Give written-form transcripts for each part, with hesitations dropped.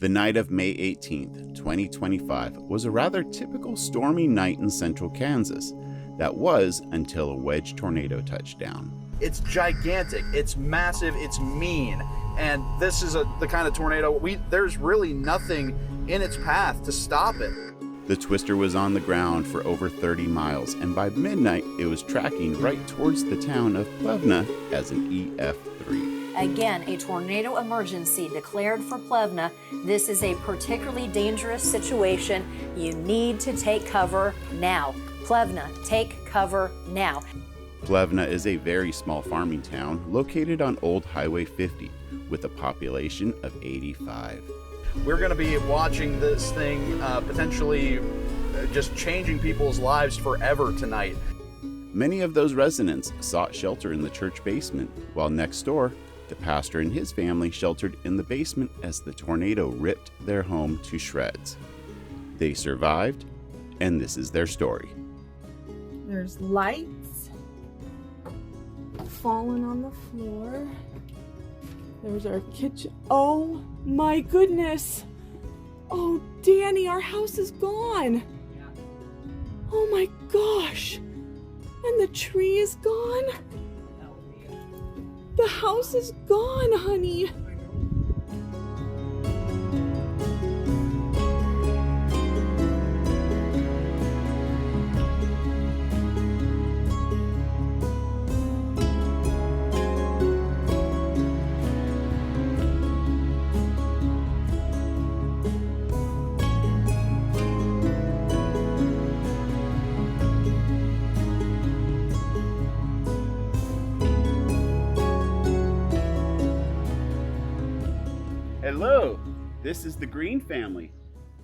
The night of May 18th, 2025 was a rather typical stormy night in central Kansas. That was until a wedge tornado touched down. It's gigantic, it's massive, it's mean, and this is the kind of tornado, there's really nothing in its path to stop it. The twister was on the ground for over 30 miles, and by midnight it was tracking right towards the town of Plevna as an EF3. Again, a tornado emergency declared for Plevna. This is a particularly dangerous situation. You need to take cover now. Plevna, take cover now. Plevna is a very small farming town located on Old Highway 50 with a population of 85. We're going to be watching this thing potentially just changing people's lives forever tonight. Many of those residents sought shelter in the church basement, while next door, the pastor and his family sheltered in the basement as the tornado ripped their home to shreds. They survived, and this is their story. There's lights falling on the floor. There's our kitchen. Oh my goodness. Oh, Danny, our house is gone. Oh my gosh. And the tree is gone. The house is gone, honey. Hello, this is the Green family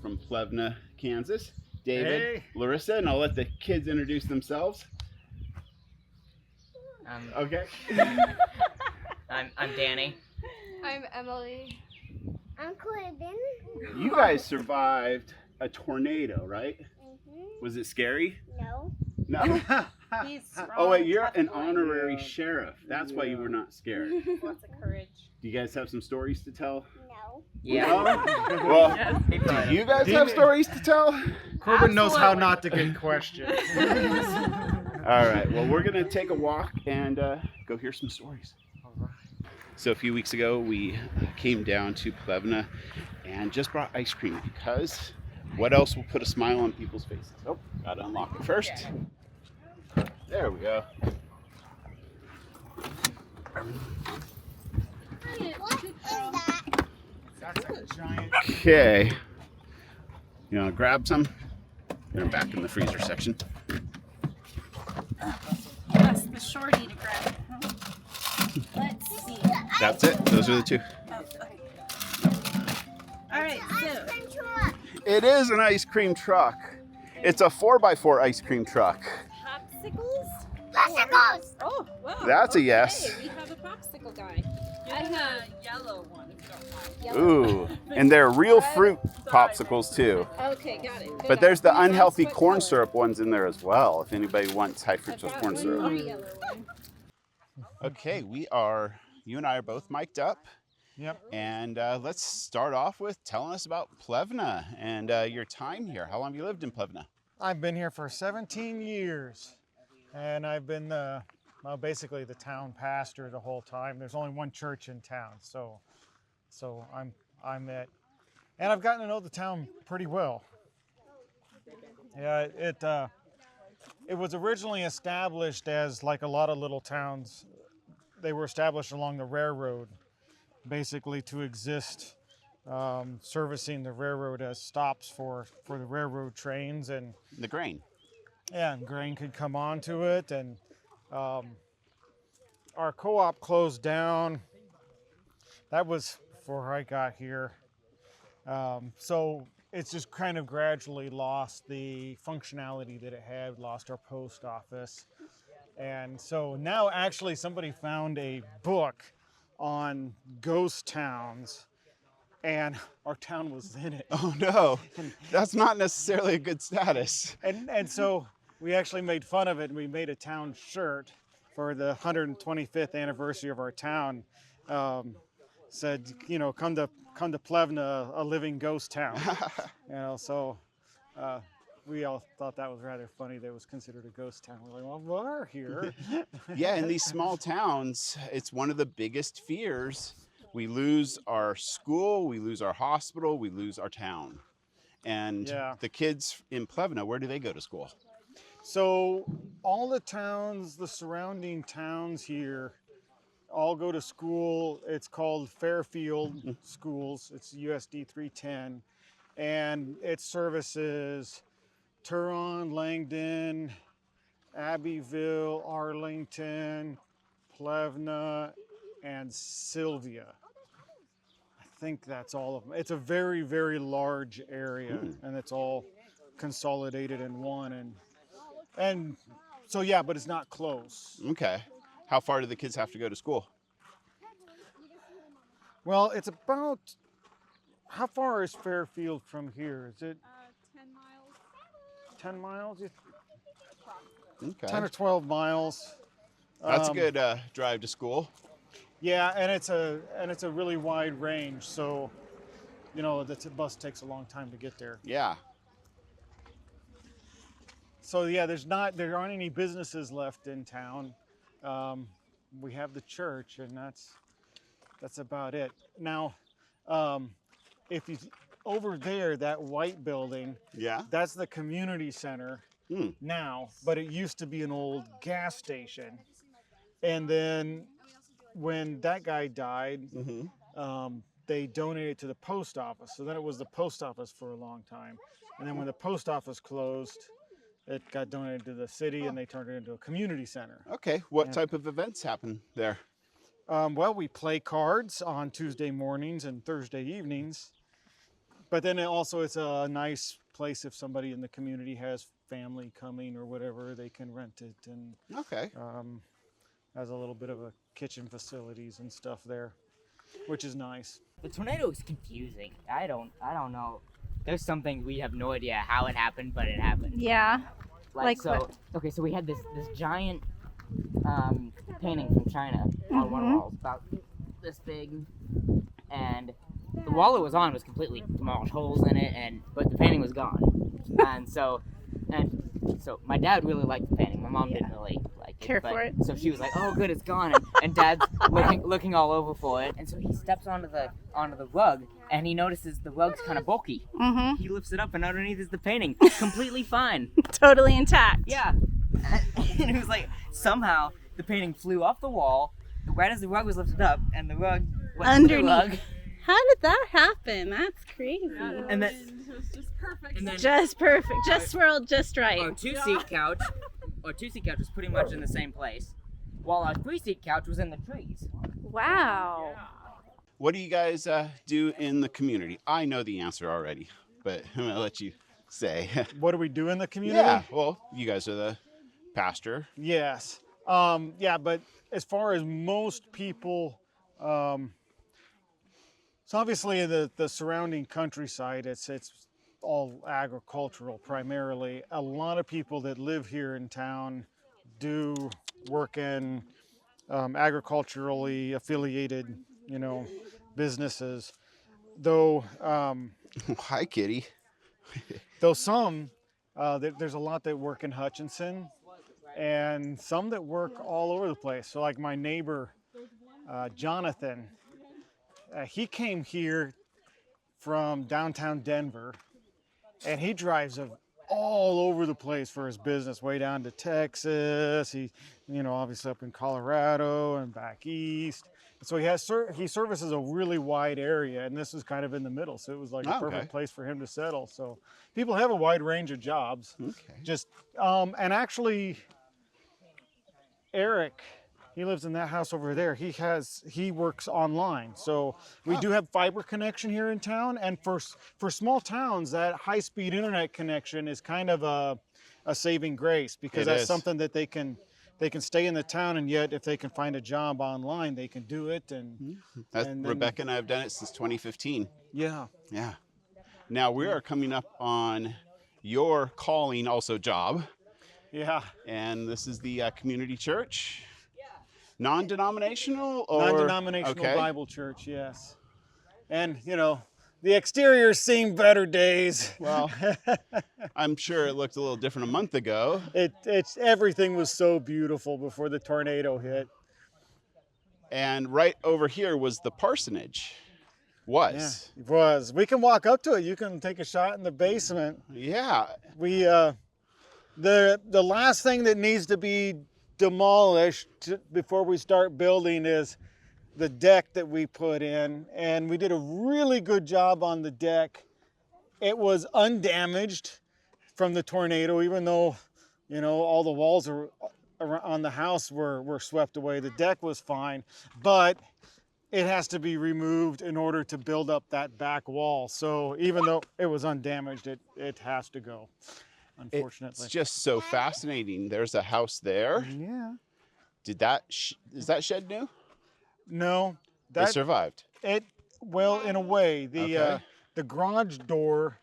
from Plevna, Kansas. David, Hey. Larissa, and I'll let the kids introduce themselves. Okay. I'm Danny. I'm Emily. I'm Corbin. You guys survived a tornado, right? Mm-hmm. Was it scary? No. No? He's strong, Oh wait, you're tough an boy. honorary sheriff. That's why you were not scared. Lots of courage. Do you guys have some stories to tell? No. Yeah. No? Well, do you guys have stories to tell? Corbin knows how not to get questioned. All right, well, we're going to take a walk and go hear some stories. All right. So a few weeks ago, we came down to Plevna and just brought ice cream because what else will put a smile on people's faces? Oh, got to unlock it first. There we go. What is that? That's a giant. Okay. You want to grab some? They're back in the freezer section. That's the shorty to grab. Let's see. That's it. Those are the two. Oh, okay. All right, so It is an ice cream truck. It's a 4x4 ice cream truck. popsicles? Popsicles! Oh, wow. That's a okay. yes. We have a popsicle guy. And a yellow one, if you don't mind. Ooh, and they're real fruit popsicles too. Okay, got it. But there's the Who knows unhealthy what corn color? syrup ones in there as well, if anybody wants high I've fructose got corn one syrup. more yellow one. Okay, you and I are both mic'd up. Yep. And let's start off with telling us about Plevna and your time here. How long have you lived in Plevna? I've been here for 17 years, and I've been basically the town pastor the whole time. There's only one church in town, so I'm it, and I've gotten to know the town pretty well. Yeah, it was originally established as like a lot of little towns. They were established along the railroad, basically to exist, servicing the railroad as stops for the railroad trains, and The grain. yeah, and grain could come onto it. And our co-op closed down. That was before I got here. So it's just kind of gradually lost the functionality that it had, lost our post office. And so now actually somebody found a book on ghost towns, and our town was in it. Oh no, that's not necessarily a good status. And so we actually made fun of it, and we made a town shirt for the 125th anniversary of our town. said, you know, come to Plevna, a living ghost town. You know, so we all thought that was rather funny that it was considered a ghost town. We're like, well, we're here. Yeah, in these small towns, it's one of the biggest fears. We lose our school, we lose our hospital, we lose our town. And Yeah. the kids in Plevna, where do they go to school? So all the towns, the surrounding towns here, all go to school. It's called Fairfield Schools. It's USD 310. And it services Turon, Langdon, Abbeville, Arlington, Plevna, and Sylvia. I think that's all of them. It's a very, very large area, and it's all consolidated in one. And so, yeah, but it's not close. Okay. How far do the kids have to go to school? Well, it's about, how far is Fairfield from here? Is it 10 miles? Okay. 10 or 12 miles. That's a good drive to school. Yeah, and it's a really wide range, so you know the bus takes a long time to get there. Yeah. So yeah, there aren't any businesses left in town. We have the church, and that's about it. Now, if you over there, that white building, Yeah. that's the community center now, but it used to be an old gas station. And then when that guy died, they donated to the post office. So then it was the post office for a long time. And then when the post office closed, it got donated to the city, and they turned it into a community center. Okay. What type of events happen there? Well, we play cards on Tuesday mornings and Thursday evenings. But then it's a nice place if somebody in the community has family coming or whatever, they can rent it, and Okay. has a little bit of a kitchen facilities and stuff there, which is nice. The tornado is confusing. I don't know. There's some things we have no idea how it happened, but it happened. Yeah. Like so what? Okay, so we had this giant painting from China on one wall, about this big, and the wall it was on was completely demolished, holes in it, but the painting was gone. And so my dad really liked the painting. My mom didn't really like it. Care for it. So she was like, "Oh, good, it's gone." And Dad's looking all over for it. And so he steps onto the rug, and he notices the rug's kind of bulky. Mm-hmm. He lifts it up, and underneath is the painting, completely fine. Totally intact. Yeah. And it was like somehow the painting flew off the wall right as the rug was lifted up, and the rug went underneath. The rug. How did that happen? That's crazy. And that It was just perfect. and then Just perfect. Just swirled just right. our two-seat couch was pretty much in the same place, while our three-seat couch was in the trees. Wow. What do you guys do in the community? I know the answer already, but I'm going to let you say. What do we do in the community? Yeah, well, you guys are the pastor. Yes. Yeah, but as far as most people, so obviously in the surrounding countryside, it's all agricultural primarily. A lot of people that live here in town do work in agriculturally affiliated, businesses. Though Hi, kitty. though some, there's a lot that work in Hutchinson, and some that work all over the place. So like my neighbor, Jonathan, he came here from downtown Denver, and he drives all over the place for his business, way down to Texas. He, obviously up in Colorado and back east. So he services a really wide area, and this is kind of in the middle. So it was like a perfect place for him to settle. So people have a wide range of jobs. Okay. And actually, Eric, he lives in that house over there. He works online. So we do have fiber connection here in town. And for small towns, that high-speed internet connection is kind of a saving grace, because that's something that they can stay in the town, and yet if they can find a job online, they can do it. And Rebecca and I have done it since 2015. Yeah. Yeah. Now we are coming up on your calling also job. Yeah. And this is the community church. Non-denominational or Non-denominational okay. Bible church, yes. And, you know, the exterior's seen better days. Well, I'm sure it looked a little different a month ago. It's everything was so beautiful before the tornado hit. And right over here was the parsonage. Yeah, it was. We can walk up to it. You can take a shot in the basement. Yeah. We the last thing that needs to be demolished before we start building is the deck that we put in, and we did a really good job on the deck. It was undamaged from the tornado, even though, you know, all the walls on the house were swept away. The deck was fine, but it has to be removed in order to build up that back wall. So even though it was undamaged, it has to go, unfortunately. It's just so fascinating. There's a house there. Yeah. Is that shed new? No. It survived. Well, in a way, Okay. the garage door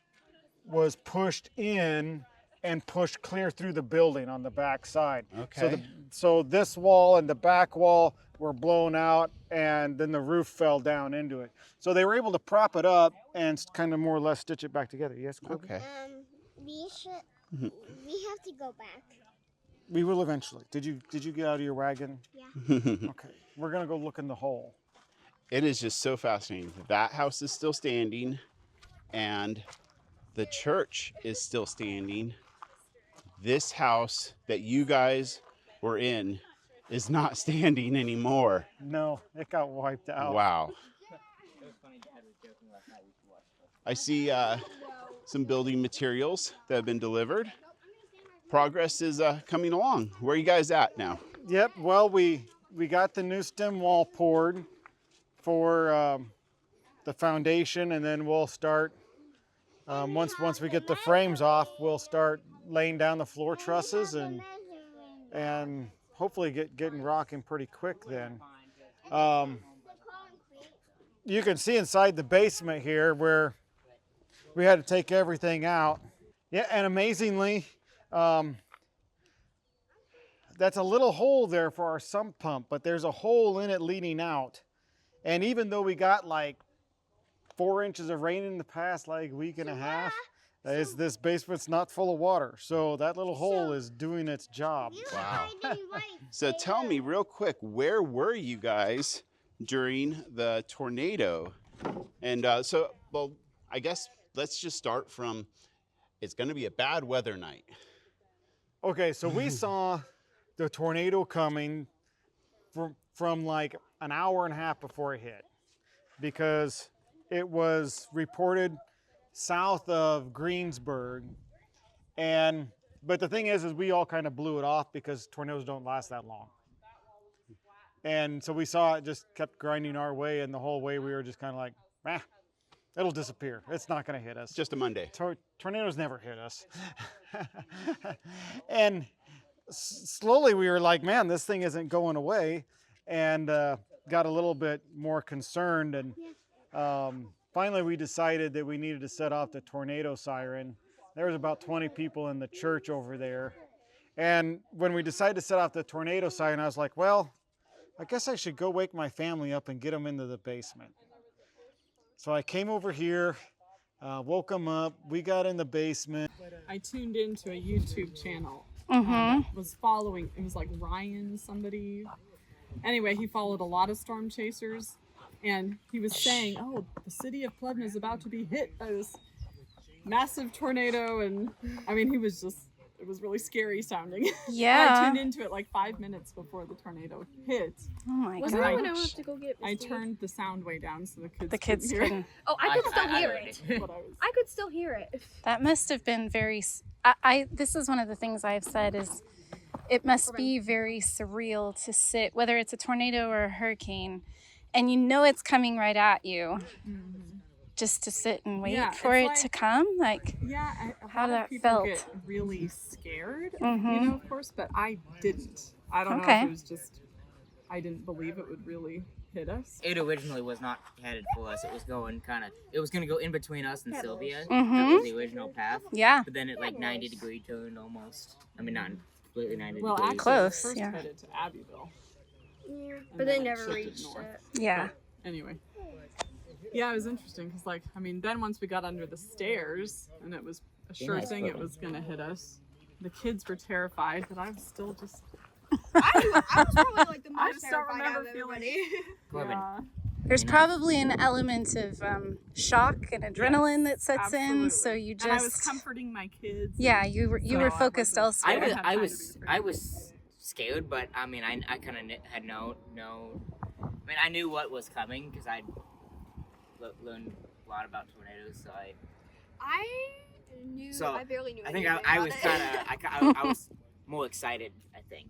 was pushed in and pushed clear through the building on the back side. Okay. So this wall and the back wall were blown out, and then the roof fell down into it. So they were able to prop it up and kind of more or less stitch it back together. Yes, Courtney? Okay. We have to go back. We will eventually. Did you get out of your wagon? Yeah. Okay. We're gonna go look in the hole. It is just so fascinating. That house is still standing, and the church is still standing. This house that you guys were in is not standing anymore. No, it got wiped out. Wow. I see some building materials that have been delivered. Progress is coming along. Where are you guys at now? Yep. Well, we got the new stem wall poured for the foundation, and then we'll start. Once we get the frames off, we'll start laying down the floor trusses and hopefully getting rocking pretty quick then. You can see inside the basement here where we had to take everything out. Yeah, and amazingly, that's a little hole there for our sump pump, but there's a hole in it leading out. And even though we got like 4 inches of rain in the past week and a half, this basement's not full of water. So that little hole is doing its job. Wow. So tell me real quick, where were you guys during the tornado? And well, I guess let's just start from, it's going to be a bad weather night. Okay, so we saw the tornado coming from like an hour and a half before it hit, because it was reported south of Greensburg. But the thing is we all kind of blew it off because tornadoes don't last that long. And so we saw it just kept grinding our way, and the whole way we were just kind of like, it'll disappear. It's not going to hit us. Just a Monday. Tornadoes never hit us. And slowly we were like, man, this thing isn't going away, and got a little bit more concerned. And finally we decided that we needed to set off the tornado siren. There was about 20 people in the church over there. And when we decided to set off the tornado siren, I was like, well, I guess I should go wake my family up and get them into the basement. So I came over here, woke them up. We got in the basement. I tuned into a YouTube channel. Was following, it was like Ryan somebody. Anyway, he followed a lot of storm chasers, and he was saying, oh, the city of Plevna is about to be hit by this massive tornado. And I mean, it was really scary sounding. Yeah. I tuned into it like 5 minutes before the tornado hit. Oh my Was god. that when I went to go get I Misty? turned the sound way down so The kids couldn't hear couldn't. Oh, I could still hear it. what I was. I could still hear it. That must have been very. This is one of the things I've said is, it must be very surreal to sit, whether it's a tornado or a hurricane, and you know it's coming right at you, just to sit and wait for it to come. Like, how that felt. Get really scared, Mhm. you know, of course, but I didn't. I don't know if it was just I didn't believe it would really hit us. It originally was not headed for us. It was going it was going to go in between us and Sylvia. Mhm. That was the original path. Yeah. But then it 90-degree turned almost. I mean, not completely 90 Well, degrees. actually, Close, first yeah. headed to Abbeville. But they never reached it. Yeah. Anyway. Yeah, it was interesting because, like, I mean, then once we got under the stairs, and it was a sure thing it was gonna hit us. The kids were terrified, but I was still just. I was probably like the I most just don't terrified remember out of feeling. everybody. Yeah. There's probably an element of shock and adrenaline that sets in, so you just. And I was comforting my kids. Yeah, you were focused elsewhere. I was scared, but I mean, I kind of had no. I mean, I knew what was coming because I'd learned a lot about tornadoes, so I barely knew. I think anything I about was it. kind of I was more excited, I think.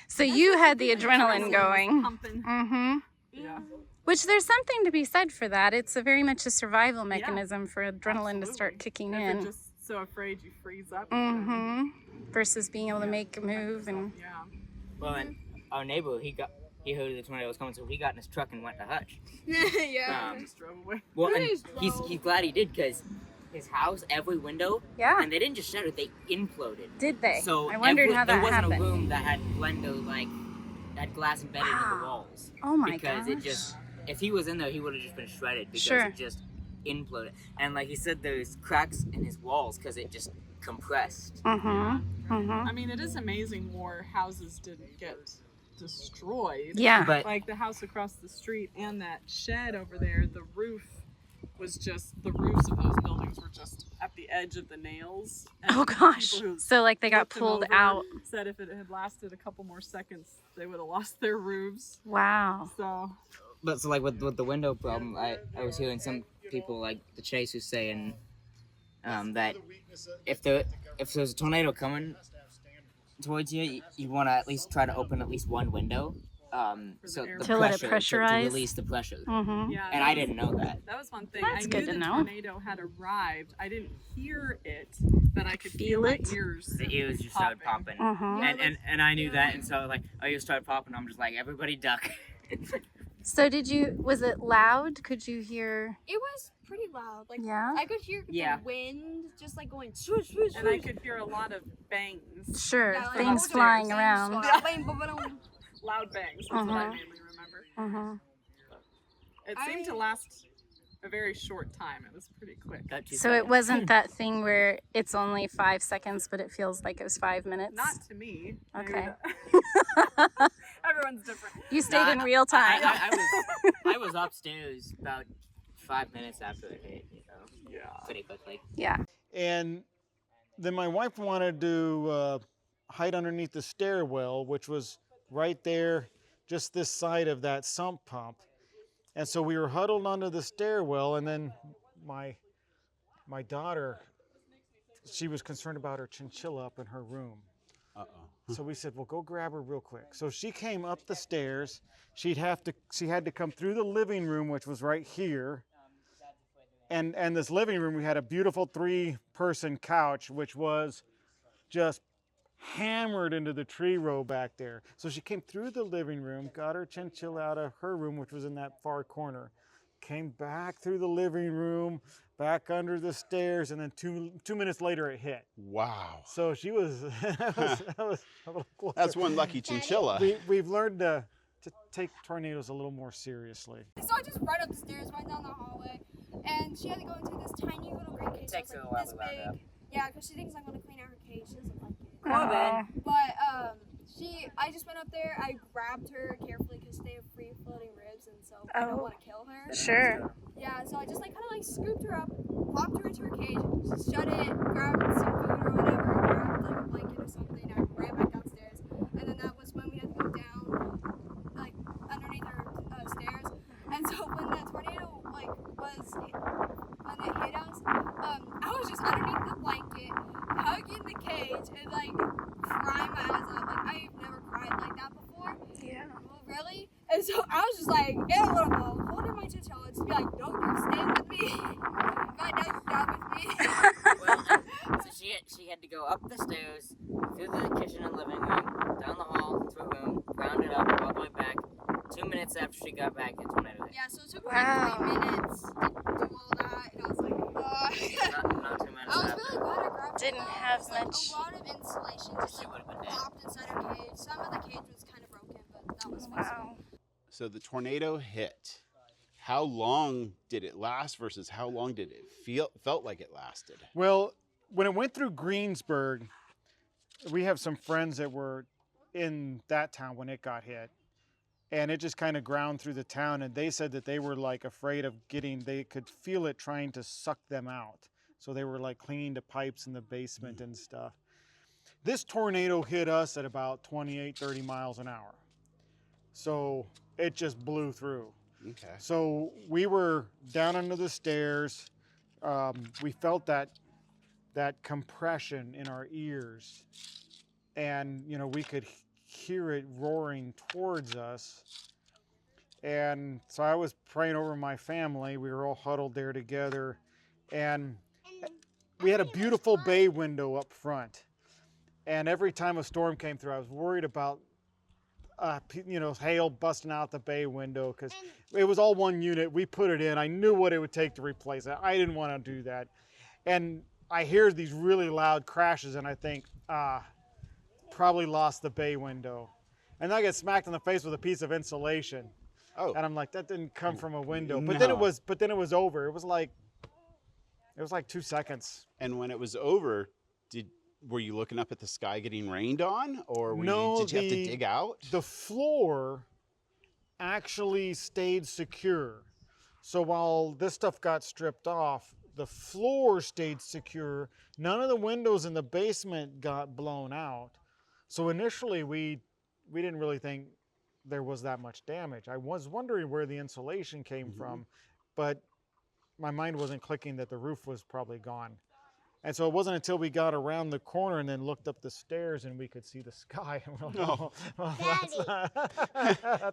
So you had the adrenaline going. Pumping. Mm-hmm. Yeah. Which there's something to be said for that. It's a very much a survival mechanism for adrenaline to start kicking If in. you're just so afraid you freeze up. Mm-hmm. Versus being able to make a move and. Yeah. Well, and our neighbor, he heard the tornado was coming, so he got in his truck and went to hutch. Yeah. Just drove away. Well, and he's glad he did because his house, every window, Yeah. and they didn't just shatter, they imploded. Did they? So I wondered how that there wasn't happened. a room that had had glass embedded in the walls. Oh my because gosh. it just, if he was in there, he would have just been shredded because Sure. it just imploded. And like he said, there's cracks in his walls because it just compressed. Mm-hmm. Mm-hmm. I mean, it is amazing more houses didn't get destroyed. Yeah. But Like the house across the street and that shed over there, the roofs of those buildings were just at the edge of the nails. And Oh gosh. people who So like they got looked them pulled over out. Said if it had lasted a couple more seconds, they would have lost their roofs. Wow. So But so like with the window problem, I was hearing some people like the Chase who's saying that if there's a tornado coming towards you, you want to at least try to open at least one window, so the To let it pressure to pressurize? release the pressure. Mm-hmm. yeah, And I didn't know that. that was one thing. That's I good knew to the know. tornado had arrived. I didn't hear it, but I could feel Feel it? my ears. The ears just started popping, Mm-hmm. and I knew that, and so like our ears started popping. I'm just like, everybody duck. So was it loud? Could you hear? It was pretty loud. Like Yeah? I could hear Yeah. the wind just like going swoosh swoosh. And I could hear a lot of bangs. Sure, Yeah, like, things upstairs, flying things around. flying. Bang, boom, boom. Loud bangs. That's what I Uh-huh. mainly remember. Mm-hmm. It seemed to last a very short time. It was pretty quick. Got two So it seconds. wasn't that thing where it's only 5 seconds, but it feels like it was 5 minutes. Not to me. Maybe Okay. that- Everyone's different. You stayed in real time. I was upstairs about 5 minutes after it hit, Yeah. pretty quickly. Yeah. And then my wife wanted to hide underneath the stairwell, which was right there, just this side of that sump pump. And so we were huddled under the stairwell, and then my daughter, she was concerned about her chinchilla up in her room. So we said, well, go grab her real quick. So she came up the stairs. She had to come through the living room, which was right here. And this living room, we had a beautiful 3-person couch, which was just hammered into the tree row back there. So she came through the living room, got her chinchilla out of her room, which was in that far corner, came back through the living room, back under the stairs, and then two minutes later it hit. Wow. So she was, that was a little closer. That's one lucky chinchilla. We've learned to take tornadoes a little more seriously. So I just right up the stairs, right down the hallway, and she had to go into this tiny little green cage. Takes That her a was while like to this round big. Yeah, because she thinks I'm gonna clean out her cage. She doesn't like it. Oh. But I just went up there. I grabbed her carefully because they have free floating ribs, and so I don't Oh. want to kill her. Sure. Yeah, so I just like kind of like scooped her up, popped her into her cage, shut it, grabbed some food or whatever, grabbed like a blanket or something. I ran back downstairs, and then that was when we had to go down, like underneath her stairs. And so when the tornado when it hit us, I was just underneath the blanket, hugging the cage, and like crying my eyes out. Like I've never cried like that before. Yeah. Well, really? And so I was just like in a little ball, holding my chinchilla, just be like, "No, you're staying with me. My dad's down with me." Well, so she had to go up the stairs, through the kitchen and living room, down the hall, through a room, round it up, all the way back. 2 minutes after she got back, the tornado hit. Yeah, so it took Wow. like 3 minutes to do all that, and I was like, Not 2 minutes I was after. really glad I grabbed Didn't it. have It's like much- a lot of insulation just She like would've been dead. popped inside her cage. Some of the cage was kind of the tornado hit. How long did it last versus how long did it felt like it lasted? Well, when it went through Greensburg, we have some friends that were in that town when it got hit. And it just kind of ground through the town. And they said that they were like afraid of they could feel it trying to suck them out. So they were like clinging to pipes in the basement and stuff. This tornado hit us at about 28, 30 miles an hour. So it just blew through. Okay. So we were down under the stairs. We felt that compression in our ears. And, you know, we could hear it roaring towards us. And so I was praying over my family. We were all huddled there together. And we had a beautiful bay window up front. And every time a storm came through, I was worried about hail busting out the bay window, because it was all one unit. We put it in. I knew what it would take to replace it. I didn't want to do that. And I hear these really loud crashes, and I think, probably lost the bay window. And I get smacked in the face with a piece of insulation. Oh. And I'm like, that didn't come from a window. No. But then it was over. It was like 2 seconds. And when it was over, were you looking up at the sky getting rained on, or did you have to dig out? The floor actually stayed secure. So while this stuff got stripped off, the floor stayed secure. None of the windows in the basement got blown out. So initially we didn't really think there was that much damage. I was wondering where the insulation came from, but my mind wasn't clicking that the roof was probably gone. And so it wasn't until we got around the corner and then looked up the stairs and we could see the sky. Well, that's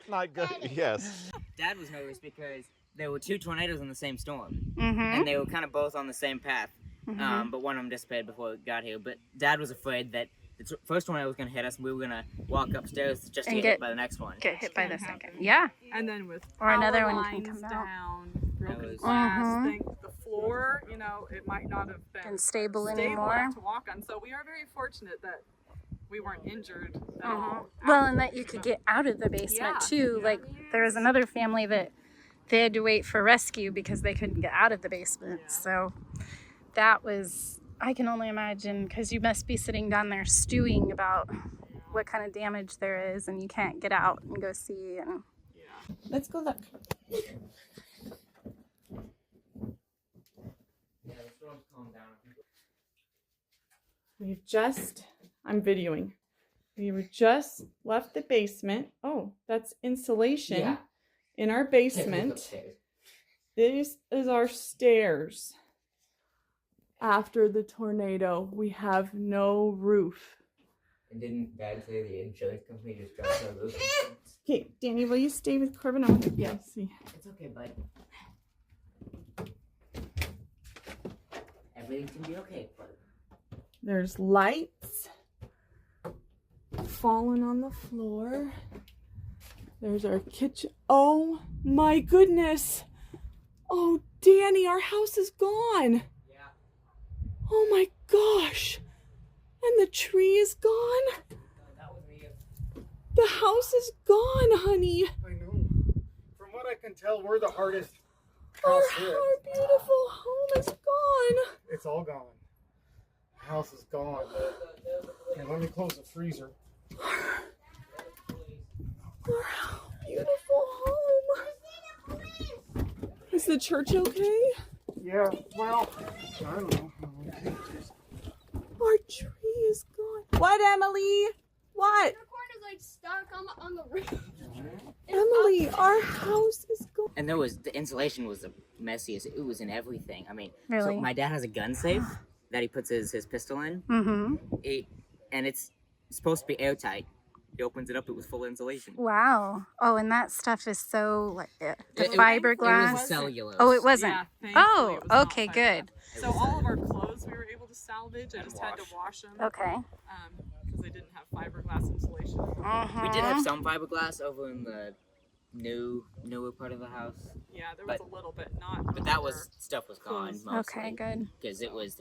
not good. Daddy. Yes. Dad was nervous because there were 2 tornadoes in the same storm, and they were kind of both on the same path, but one of them dissipated before it got here. But Dad was afraid that the first tornado was going to hit us, and we were going to walk upstairs just to get hit by the next one. Get hit by the second. Yeah. And then with Or another power one can lines come out. down, broken was- glass, think the floor, you know, it might not have been Stable stable anymore. enough to walk on. So we are very fortunate that we weren't injured at all. Well, and that you could get out of the basement Yeah. too. Like there was another family that they had to wait for rescue because they couldn't get out of the basement. Yeah. So that was, I can only imagine, because you must be sitting down there stewing about what kind of damage there is, and you can't get out and go see. And Let's go look. Yeah, the storm's calmed down. I'm videoing. We just left the basement. Oh, that's insulation. Yeah. In our basement. This is our stairs. After the tornado, we have no roof. And didn't Dad say the insurance company just dropped our roof? Okay, Danny, will you stay with Corbin? I want to see. It's okay, bud. Everything can be okay, bud. There's lights falling on the floor. There's our kitchen. Oh my goodness. Oh, Danny, our house is gone. Yeah. Oh my gosh. And the tree is gone. That was me. The house is gone, honey. I know. From what I can tell, we're the hardest Our house hit. beautiful home is gone. It's all gone. The house is gone. Here, let me close the freezer. Our beautiful home. Is the church okay? Yeah, well, I don't know. Our tree is gone. What, Emily? What? Your corn is like stuck on the roof. Emily, our house is gone. And the insulation was the messiest. It was in everything. I mean, Really? so my dad has a gun safe that he puts his pistol in. And it's supposed to be airtight. He opens it up, it was full of insulation. wow. Oh, and that stuff is so like the It fiberglass. was cellulose. Oh, it wasn't. Yeah, thankfully Oh, it was not okay, fiberglass. good. So all of our clothes we were able to salvage. I just had to wash them Okay. because they didn't have fiberglass insulation. We did have some fiberglass over in the newer part of the house. Yeah, there was But- a little bit, not. But that stuff was gone Close. mostly. Okay, good. Because it was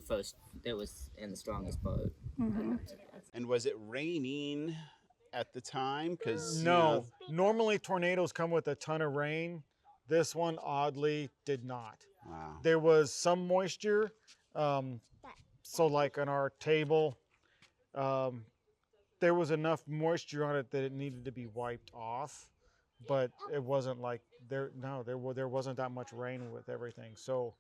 it was in the strongest part. And was it raining at the time? Because No, normally tornadoes come with a ton of rain. This one oddly did not. Wow. There was some moisture. So like on our table, there was enough moisture on it that it needed to be wiped off, but it wasn't like there wasn't that much rain with everything. So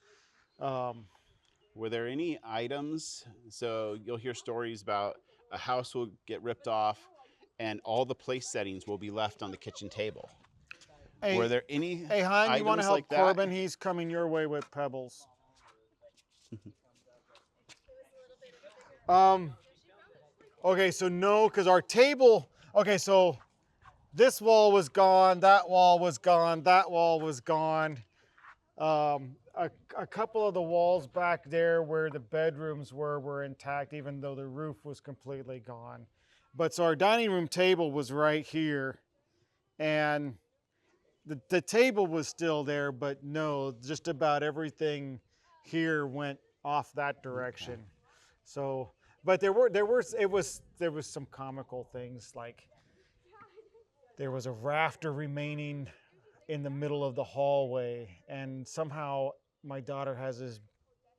were there any items? So you'll hear stories about a house will get ripped off and all the place settings will be left on the kitchen table. Were there any Hey, hon, you want to help like that? Corbin? He's coming your way with pebbles. Okay, so no, because our table, okay, so this wall was gone, that wall was gone, that wall was gone. A couple of the walls back there where the bedrooms were intact, even though the roof was completely gone. But so our dining room table was right here, and the table was still there, but no, just about everything here went off that direction. Okay. So, but there was some comical things, like there was a rafter remaining in the middle of the hallway, and somehow my daughter has this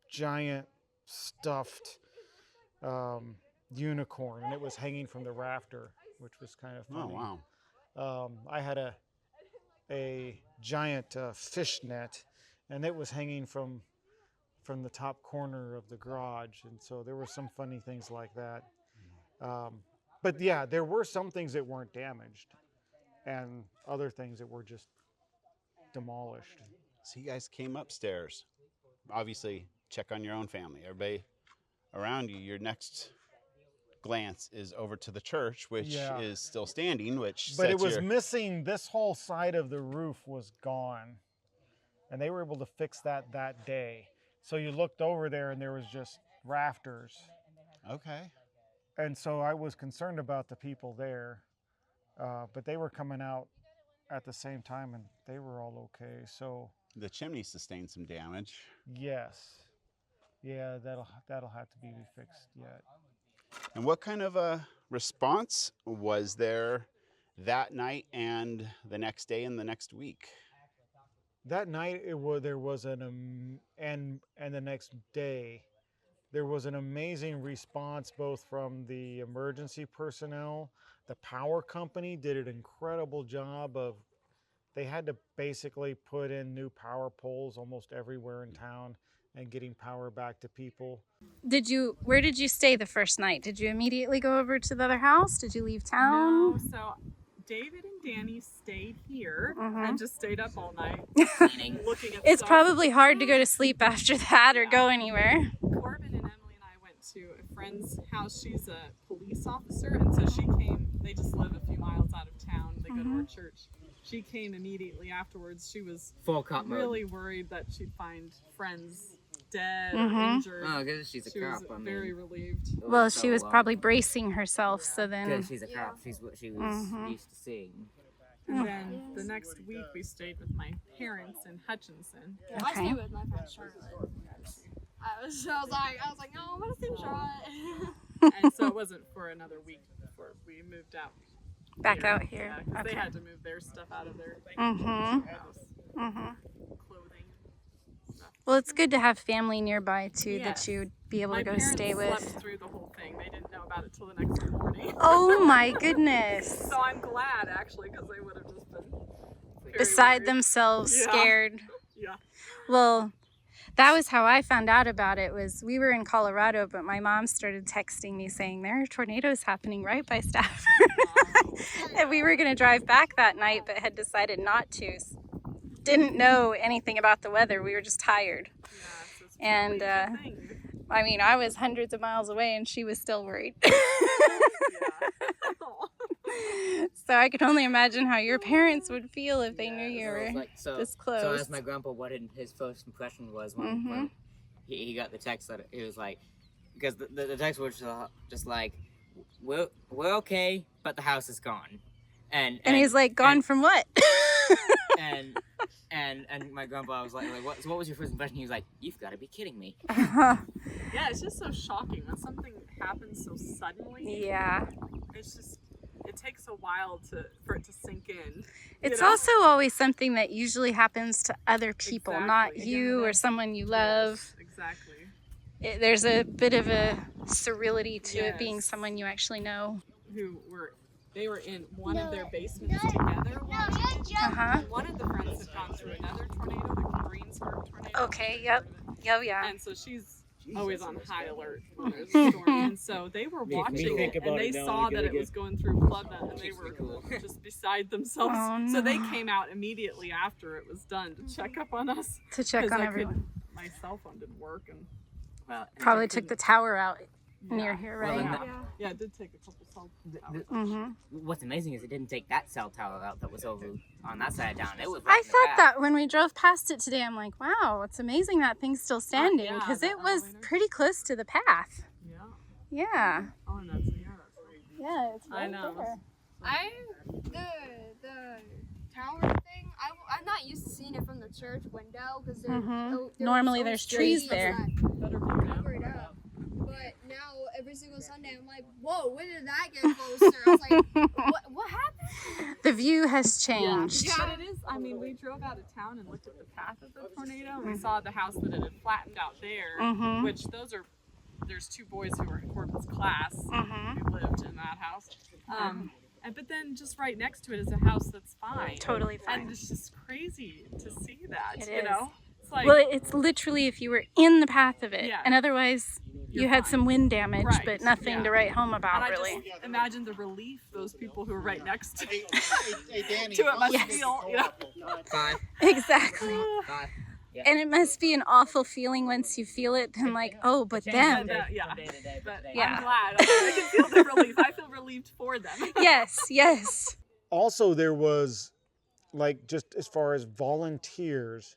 giant stuffed unicorn, and it was hanging from the rafter, which was kind of funny. Oh, wow. I had a giant fish net, and it was hanging from the top corner of the garage, and so there were some funny things like that. But yeah, there were some things that weren't damaged, and other things that were just demolished. So you guys came upstairs, obviously check on your own family, everybody around you. Your next glance is over to the church, which is still standing, but it was missing. This whole side of the roof was gone, and they were able to fix that day. So you looked over there and there was just rafters. Okay. And so I was concerned about the people there, but they were coming out at the same time and they were all okay. So the chimney sustained some damage. Yes. Yeah, that'll have to be fixed yet. And what kind of a response was there that night and the next day and the next week? That night there was and the next day there was an amazing response, both from the emergency personnel. The power company did an incredible job of, they had to basically put in new power poles almost everywhere in town and getting power back to people. Where did you stay the first night? Did you immediately go over to the other house? Did you leave town? No, so David and Danny stayed here and just stayed up all night looking at It's stuff. probably hard to go to sleep after that or go anywhere. Corbin and Emily and I went to a friend's house. She's a police officer, and so she came. They just live a few miles out of town. They go to our church. She came immediately afterwards. She was really worried that she'd find friends dead or injured. Oh, because she's a cop. She was very relieved. Well, she was probably bracing herself, so then... Because she's a cop. She was used to seeing. And then the next week we stayed with my parents in Hutchinson. Okay. I stayed with my friend Charlotte. I was like, no, I want to see Charlotte. And so it wasn't for another week before we moved out. Back out here. Yeah, because they had to move their stuff out of their house. Clothing. Stuff. Well, it's good to have family nearby too that you'd be able to go stay with. My parents slept through the whole thing. They didn't know about it till the next morning. Oh my goodness. So I'm glad, actually, because they would have just been beside themselves, scared. Yeah. Well, that was how I found out about it. Was we were in Colorado, but my mom started texting me saying there are tornadoes happening right by Stafford. And we were going to drive back that night, but had decided not to. Didn't know anything about the weather. We were just tired. Yeah, and I mean, I was hundreds of miles away and she was still worried. So I could only imagine how your parents would feel if they knew you were this close. So I asked my grandpa what his first impression was when he got the text. That it was like, because the text was just like, we're okay, but the house is gone. And he's like, gone from what? and my grandpa was like what was your first impression? He was like, you've got to be kidding me. Yeah, it's just so shocking when something happens so suddenly. Yeah. It's just, it takes a while for it to sink in. It's also always something that usually happens to other people, not you or someone you love. Yes, exactly. There's a bit of a surreality to it being someone you actually know. They were in one of their basements together watching it. And one of the friends had gone through another tornado, the Greensburg tornado. Okay, yep. Yeah. And so she's always on high alert when there's a storm. And so they were watching it, and they saw that it was going through Plevna, and they were just beside themselves. Oh, no. So they came out immediately after it was done to check up on us. To check on everyone. My cell phone didn't work, and probably took the tower out near here, right? Yeah, it did take a couple cell towers. What's amazing is it didn't take that cell tower out that was over on that side down. It was. I thought that when we drove past it today, I'm like, wow, it's amazing that thing's still standing because it was pretty close to the path. Yeah. Oh, and that's yeah, it's right I know. there. The tower thing, I'm not used to seeing it from the church window because normally there's trees there. Covered up. But now every single Sunday I'm like, whoa, when did that get closer? I was like, what happened? The view has changed. Yeah, but it is. I mean, we drove out of town and looked at the path of the tornado, and we saw the house that it had flattened out there, which there's two boys who were in Corbin's class who lived in that house. But then just right next to it is a house that's fine. Totally fine. And it's just crazy to see that, It you is. know? It's like, well, it's literally if you were in the path of it, Yeah. and otherwise you had some wind damage, Right, but nothing to write home about, and I really. just imagine the relief those people who are right next to it must feel, you know? Exactly. Yeah. And it must be an awful feeling once you feel it, then like, oh, but them. But Yeah. I'm glad. I can feel the relief. I feel relieved for them. Yes. Also, there was, like, just as far as volunteers,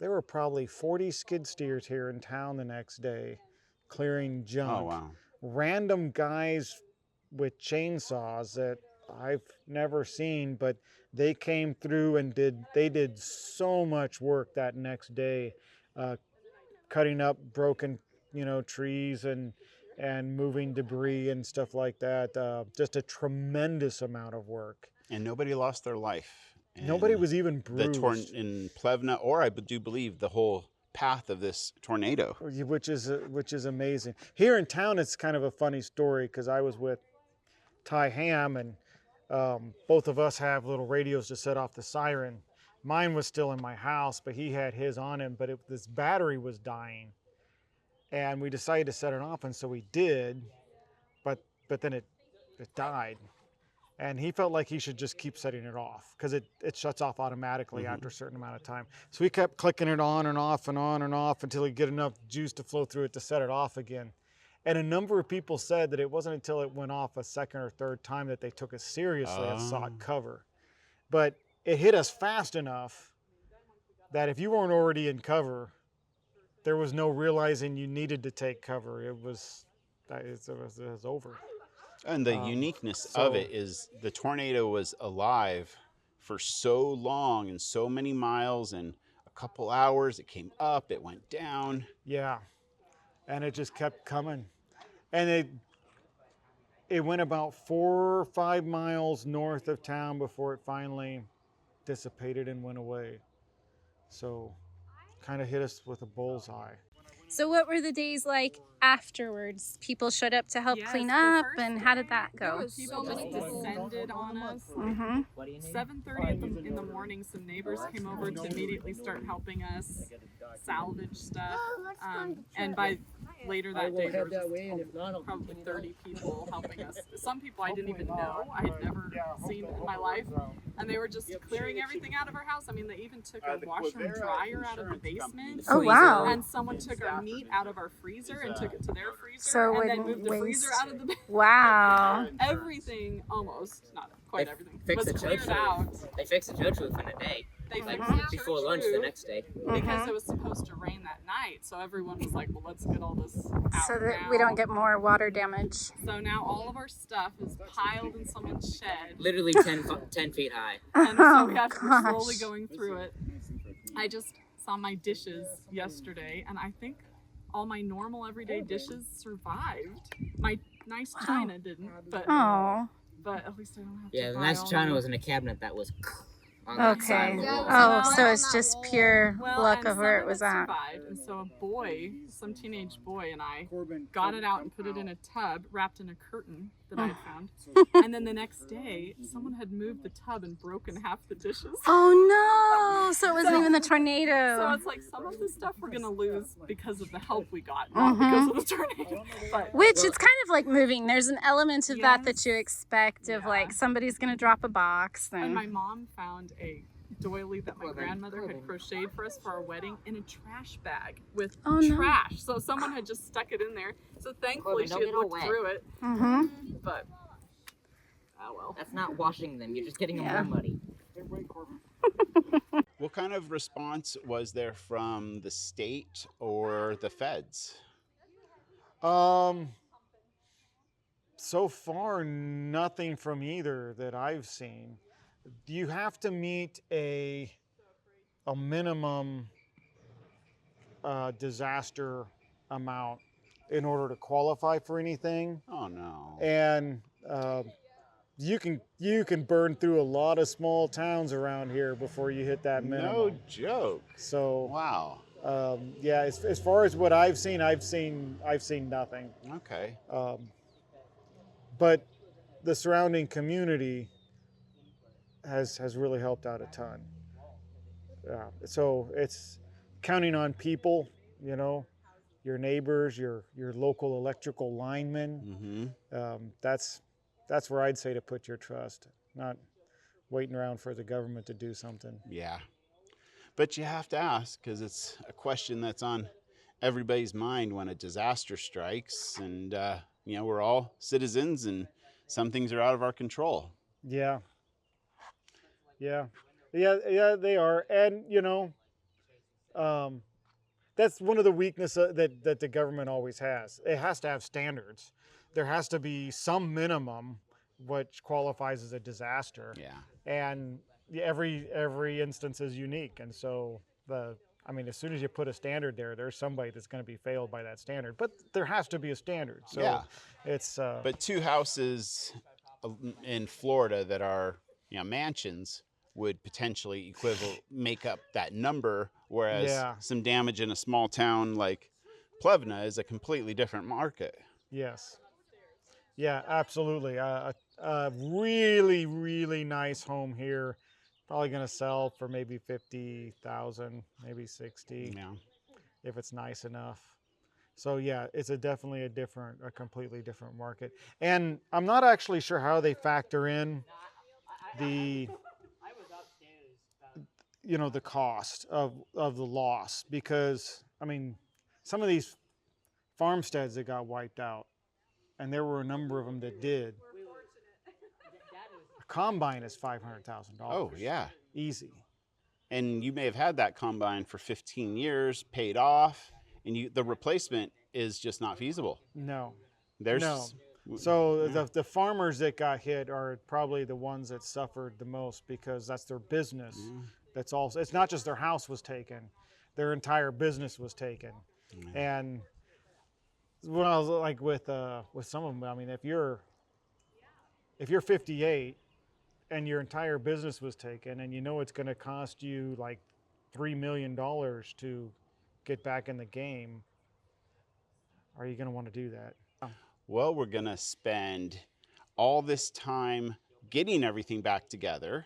there were probably 40 skid steers here in town the next day clearing junk. Oh, wow. Random guys with chainsaws that I've never seen, but they came through and did so much work that next day, cutting up broken, trees and moving debris and stuff like that. Just a tremendous amount of work. And nobody lost their life. And nobody was even bruised. In Plevna, or I do believe the whole path of this tornado. Which is amazing. Here in town, it's kind of a funny story because I was with Ty Ham, and both of us have little radios to set off the siren. Mine was still in my house, but he had his on him, but this battery was dying. And we decided to set it off, and so we did, but then it died. And he felt like he should just keep setting it off because it shuts off automatically after a certain amount of time. So we kept clicking it on and off and on and off until he get enough juice to flow through it to set it off again. And a number of people said that it wasn't until it went off a second or third time that they took it seriously and sought cover. But it hit us fast enough that if you weren't already in cover, there was no realizing you needed to take cover. It was over. And the uniqueness of it is the tornado was alive for so long and so many miles and a couple hours. It came up, it went down. Yeah, and it just kept coming. And it went about 4 or 5 miles north of town before it finally dissipated and went away. So kind of hit us with a bullseye. So what were the days like afterwards? People showed up to help clean up, and how did that go? People just descended on us. 7:30 in the morning, some neighbors came over to immediately start helping us salvage stuff. And by later that day, there was probably 30 people helping us. Some people I didn't even know. I had never seen in my life. And they were just clearing everything out of our house. I mean, they even took our washer and dryer out of the basement. Oh, wow. And someone took our meat out of our freezer and took it to their freezer. So and then moved the freezer out of the basement. Wow. Everything, almost, not quite everything, Fixed was the cleared out. They fixed the church roof in a day. They Like fixed the before church lunch roof the next day. because it was supposed to rain that night. So everyone was like, well, let's get all this out So that now. we don't get more water damage. So now all of our stuff is piled in someone's shed. Literally 10 feet high. And so we have to be slowly going through it. I just saw my dishes yesterday, and I think all my normal everyday dishes survived. My nice china didn't, but Oh. but at least I don't have Yeah, to the buy nice all china new- was in a cabinet that was on the side Okay. of the wall. Oh, so it's just pure Well, luck and of where some it was it at. survived, and so a boy, some teenage boy, and I got it out and put it in a tub wrapped in a curtain that I had found. And then the next day, someone had moved the tub and broken half the dishes. Oh no! So it wasn't even the tornado. So it's like some of the stuff we're gonna lose because of the help we got, not because of the tornado. But Which it's kind of like moving. There's an element of that you expect of like somebody's gonna drop a box. And my mom found a doily that my grandmother had crocheted for us for our wedding in a trash bag with trash. So someone had just stuck it in there. So thankfully she had looked through it. But oh well. That's not washing them. You're just getting them more muddy. What kind of response was there from the state or the feds? So far, nothing from either that I've seen. You have to meet a minimum disaster amount in order to qualify for anything. Oh no! And you can burn through a lot of small towns around here before you hit that minimum. No joke. So wow. Yeah, as far as what I've seen nothing. Okay. But the surrounding community has really helped out a ton. So it's counting on people, you know, your neighbors, your local electrical linemen. That's where I'd say to put your trust, not waiting around for the government to do something. Yeah. But you have to ask, because it's a question that's on everybody's mind when a disaster strikes, and you know, we're all citizens and some things are out of our control. Yeah, they are. And you know, that's one of the weaknesses that the government always has. It has to have standards. There has to be some minimum which qualifies as a disaster. Yeah. And every instance is unique. And so as soon as you put a standard there's somebody that's going to be failed by that standard. But there has to be a standard. So yeah. It's but 2 houses in Florida that are, you know, mansions would potentially make up that number, whereas some damage in a small town like Plevna is a completely different market. Yes. Yeah, absolutely. A really, really nice home here, probably going to sell for maybe 50,000, maybe 60, if it's nice enough. So yeah, it's definitely a completely different market. And I'm not actually sure how they factor in the cost of the loss, because I mean, some of these farmsteads that got wiped out, and there were a number of them that did. A combine is $500,000. Oh yeah, easy. And you may have had that combine for 15 years, paid off, and the replacement is just not feasible. No. No. So the farmers that got hit are probably the ones that suffered the most, because that's their business. That's also, it's not just their house was taken, their entire business was taken. And well, like with some of them, I mean, if you're 58 and your entire business was taken, and you know it's going to cost you like $3 million to get back in the game, are you going to want to do that? Well, we're going to spend all this time getting everything back together,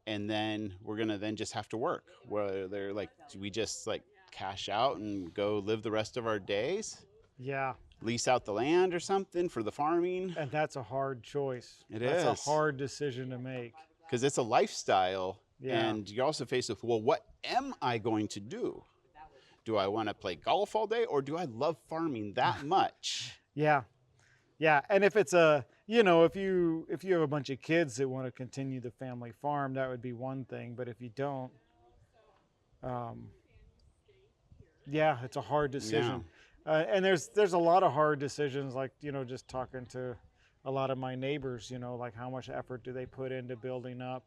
and then we're going to then just have to work. Where they're like, do we just like cash out and go live the rest of our days? Yeah. Lease out the land or something for the farming? And that's a hard choice. That's a hard decision to make. Because it's a lifestyle, yeah. And you're also faced with, well, what am I going to do? Do I want to play golf all day, or do I love farming that much? Yeah. Yeah, and if it's if you have a bunch of kids that want to continue the family farm, that would be one thing. But if you don't, it's a hard decision. Yeah. And there's a lot of hard decisions, like, just talking to a lot of my neighbors, like how much effort do they put into building up,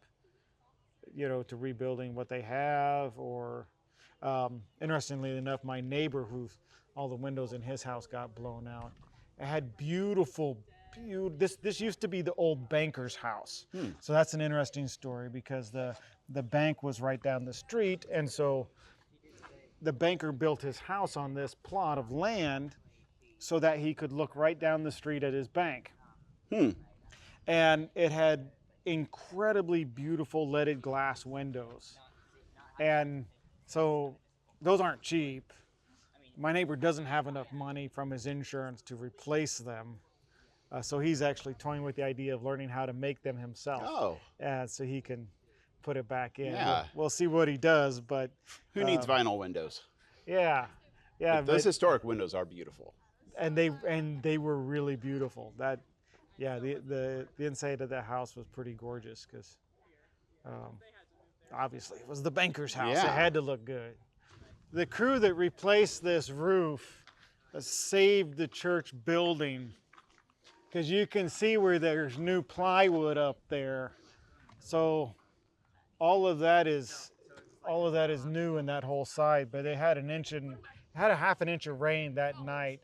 to rebuilding what they have, or interestingly enough, my neighbor, all the windows in his house got blown out. It had beautiful this used to be the old banker's house. So that's an interesting story because the bank was right down the street, and so the banker built his house on this plot of land so that he could look right down the street at his bank. And it had incredibly beautiful leaded glass windows. And so those aren't cheap. My neighbor doesn't have enough money from his insurance to replace them. So he's actually toying with the idea of learning how to make them himself. So he can put it back in. Yeah. We'll see what he does, but who needs vinyl windows? Yeah. But those historic windows are beautiful. And they were really beautiful. The inside of that house was pretty gorgeous because obviously it was the banker's house. It had to look good. The crew that replaced this roof saved the church building because you can see where there's new plywood up there. So all of that is new in that whole side, but they had a half an inch of rain that night,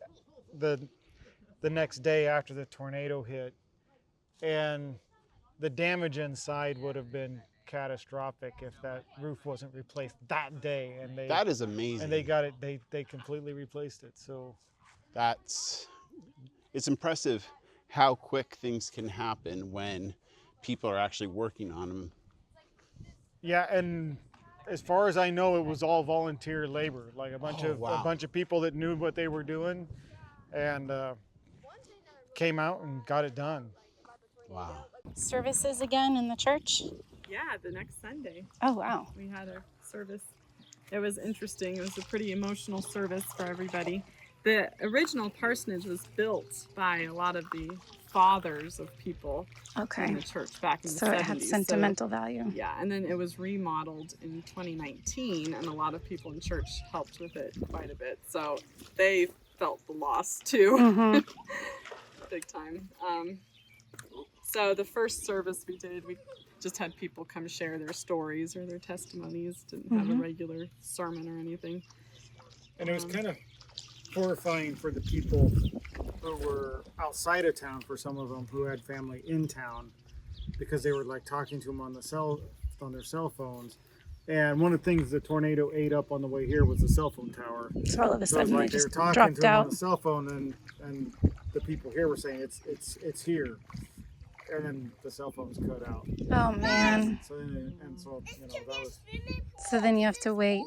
the next day after the tornado hit, and the damage inside would have been catastrophic if that roof wasn't replaced that day. And that is amazing. And they got it. They completely replaced it. So it's impressive how quick things can happen when people are actually working on them. Yeah, and as far as I know, it was all volunteer labor, like a bunch of people that knew what they were doing, and came out and got it done. Wow. Services again in the church? Yeah, the next Sunday. Oh, wow. We had a service. It was interesting. It was a pretty emotional service for everybody. The original parsonage was built by a lot of the fathers of people in the church back in the 70s. So it had sentimental value. Yeah, and then it was remodeled in 2019, and a lot of people in church helped with it quite a bit. So they felt the loss too, big time. So the first service we did, we just had people come share their stories or their testimonies. Didn't have a regular sermon or anything. And it was kind of horrifying for the people who were outside of town, for some of them who had family in town, because they were like talking to them on their cell phones. And one of the things the tornado ate up on the way here was the cell phone tower. So all of a sudden they just were talking dropped to them out on the cell phone, and the people here were saying it's here, and then the cell phones cut out. Oh man. So that was. So then you have to wait.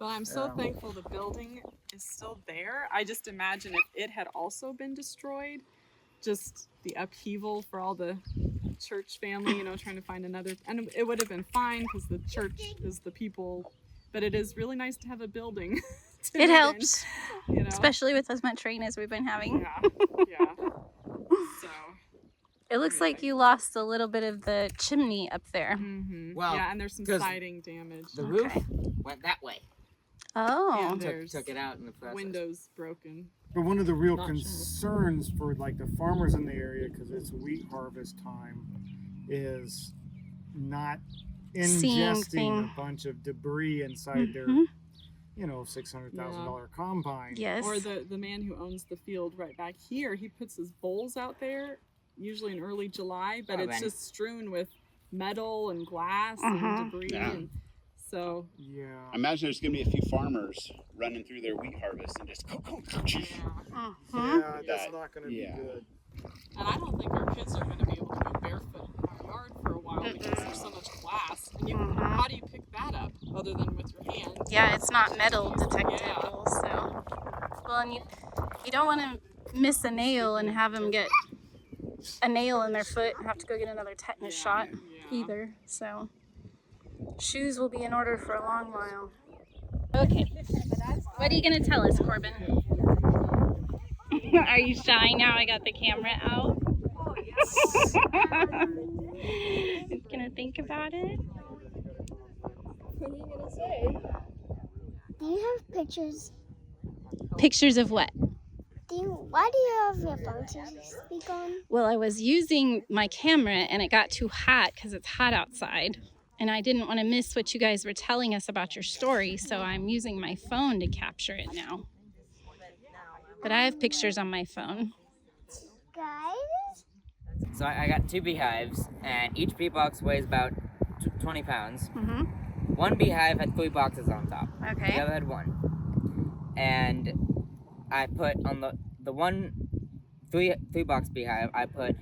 But I'm so thankful the building is still there. I just imagine if it had also been destroyed, just the upheaval for all the church family, trying to find another, and it would have been fine because the church is the people, but it is really nice to have a building. It helps, especially with as much rain as we've been having. Yeah. So. It looks like you lost a little bit of the chimney up there. Well, yeah, and there's some siding damage. The roof went that way. Oh. And took it out in the process. Windows broken. But one of the real concerns for like the farmers in the area, because it's wheat harvest time, is not ingesting a bunch of debris inside their, $600,000 combine. Yes. Or the man who owns the field right back here, he puts his bowls out there, usually in early July, but it's just strewn with metal and glass and debris. Yeah. And so I imagine there's going to be a few farmers running through their wheat harvest and just that's not going to be good. And I don't think our kids are going to be able to go barefoot in our yard for a while because there's so much glass. And how do you pick that up other than with your hands? Yeah, it's not metal detectable. So, well, and you don't want to miss a nail and have them get a nail in their foot and have to go get another tetanus shot either. So shoes will be in order for a long while. Okay, what are you gonna tell us, Corbin? Are you shy now I got the camera out? Oh, yes. Gonna think about it? What are you gonna say? Do you have pictures? Pictures of what? Why do you have your phone to speak on? Well, I was using my camera and it got too hot because it's hot outside. And I didn't want to miss what you guys were telling us about your story, so I'm using my phone to capture it now. But I have pictures on my phone. guys? So I got 2 beehives, and each bee box weighs about 20 pounds. Mm-hmm. One beehive had 3 boxes on top. Okay. The other had 1. And I put on the one 3 box beehive, I put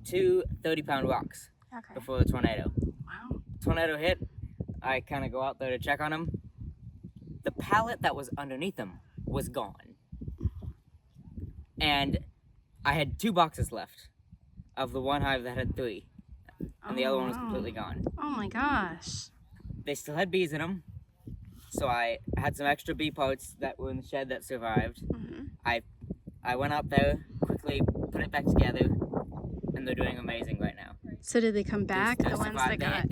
2 30-pound rocks before the tornado. Wow. Tornado hit, I kind of go out there to check on them. The pallet that was underneath them was gone. And I had 2 boxes left of the one hive that had 3. And the other one was completely gone. Oh my gosh. They still had bees in them. So I had some extra bee parts that were in the shed that survived. Mm-hmm. I went out there, quickly put it back together, and they're doing amazing right now. So did they come back, They the ones that got...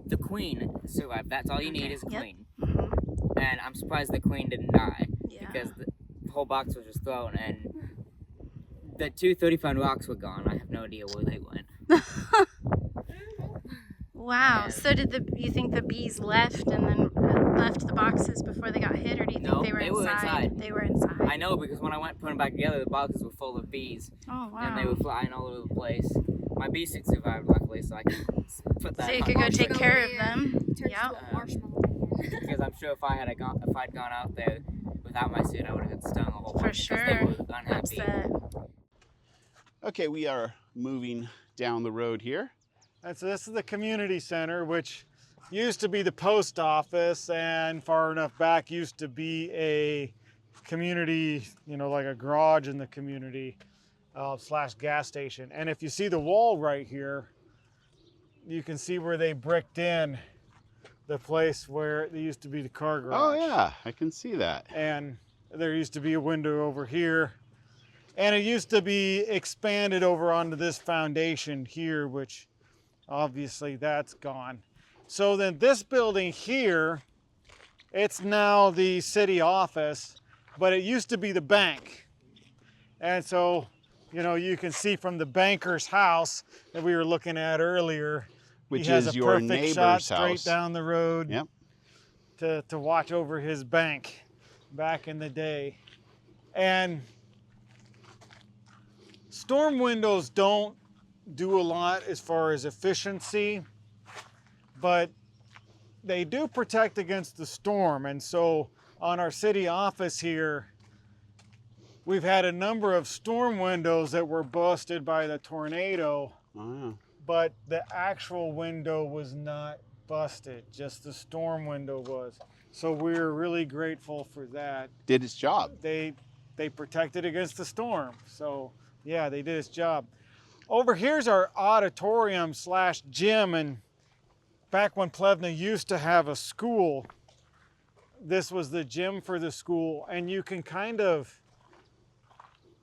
the queen survived. That's all you need is a queen. Mm-hmm. And I'm surprised the queen didn't die. Yeah. Because the whole box was just thrown, and the 2 30-pound rocks were gone. I have no idea where they went. Wow. So you think the bees left and then left the boxes before they got hit, or do you think they were inside? They were inside. I know, because when I went putting them back together, the boxes were full of bees. Oh, wow. And they were flying all over the place. My bee suit survived, luckily, so I could put that on. So you could go take care of them. Yeah. Because I'm sure if I'd gone out there without my suit, I would have got stung a whole bunch. For sure. They were unhappy. Okay, we are moving down the road here. And so this is the community center, which used to be the post office, and far enough back used to be a community, like a garage in the community / gas station. And if you see the wall right here, you can see where they bricked in the place where there used to be the car garage. Oh yeah, I can see that. And there used to be a window over here. And it used to be expanded over onto this foundation here, which obviously that's gone. So then this building here, it's now the city office, but it used to be the bank. And so, you can see from the banker's house that we were looking at earlier, which he has is a your perfect neighbor's shot house. straight down the road. Yep. To watch over his bank back in the day. And storm windows don't do a lot as far as efficiency, but they do protect against the storm. And so on our city office here, we've had a number of storm windows that were busted by the tornado. Wow. But the actual window was not busted, just the storm window was. So we're really grateful for that. Did its job. They protected against the storm. So yeah, they did its job. Over here's our auditorium / gym, and back when Plevna used to have a school, this was the gym for the school. And you can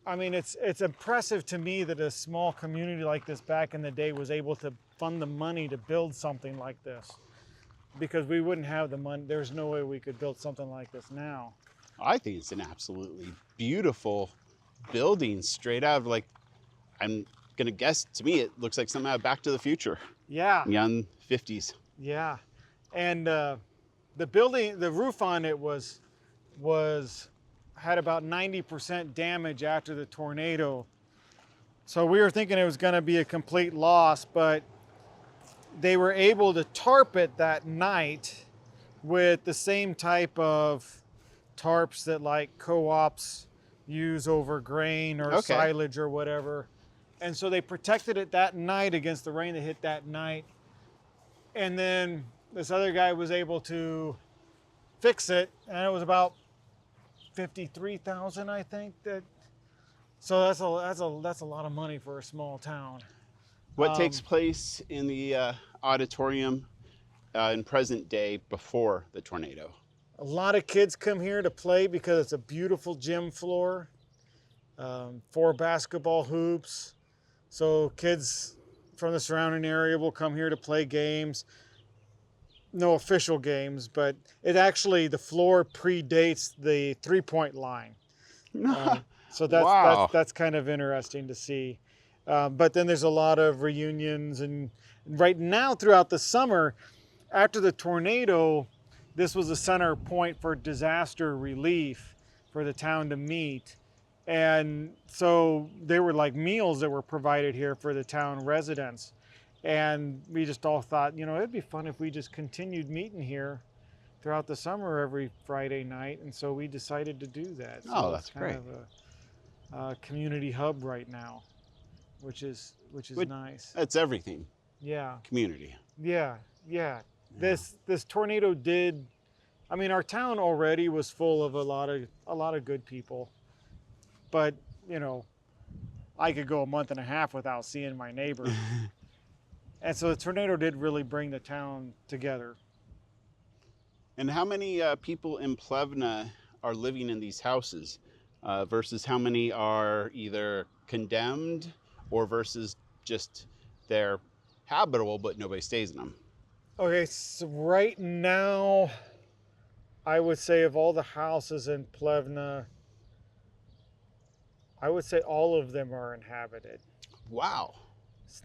it's impressive to me that a small community like this back in the day was able to fund the money to build something like this, because we wouldn't have the money. There's no way we could build something like this now. I think it's an absolutely beautiful building, straight out of, I'm gonna guess, to me it looks like something out of Back to the Future. Yeah. Young 50s. Yeah. And the building, the roof on it had about 90% damage after the tornado. So we were thinking it was going to be a complete loss, but they were able to tarp it that night with the same type of tarps that co-ops use over grain or silage or whatever. And so they protected it that night against the rain that hit that night. And then this other guy was able to fix it, and it was about $53,000, I think. So that's a lot of money for a small town. What takes place in the auditorium in present day before the tornado? A lot of kids come here to play because it's a beautiful gym floor. 4 basketball hoops. So kids from the surrounding area will come here to play games. No official games, but the floor predates the 3-point line. So that's kind of interesting to see. But then there's a lot of reunions, and right now throughout the summer, after the tornado, this was a center point for disaster relief for the town to meet. And so there were like meals that were provided here for the town residents. And we just all thought, you know, it'd be fun if we just continued meeting here throughout the summer every Friday night. And so we decided to do that. So Oh, that's it's kind great. of a community hub right now, which is nice. That's everything. Yeah. Community. Yeah. This tornado did. I mean, our town already was full of a lot of good people, but you know, I could go a month and a half without seeing my neighbor. And so the tornado did really bring the town together. And how many people in Plevna are living in these houses versus how many are either condemned or versus just they're habitable but nobody stays in them? Okay, so right now, I would say of all the houses in Plevna, I would say all of them are inhabited. Wow.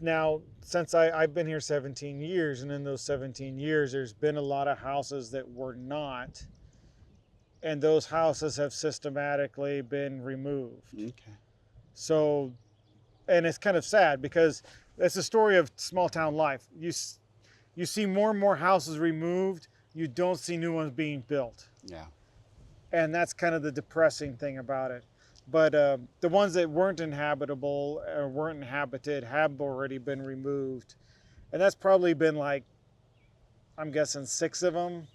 Now, since I've been here 17 years, and in those 17 years, there's been a lot of houses that were not, and those houses have systematically been removed. Okay. So, and it's kind of sad because that's the story of small town life. You see more and more houses removed, you don't see new ones being built. Yeah. And that's kind of the depressing thing about it. But the ones that weren't inhabitable or weren't inhabited have already been removed. And that's probably been like, I'm guessing 6 of them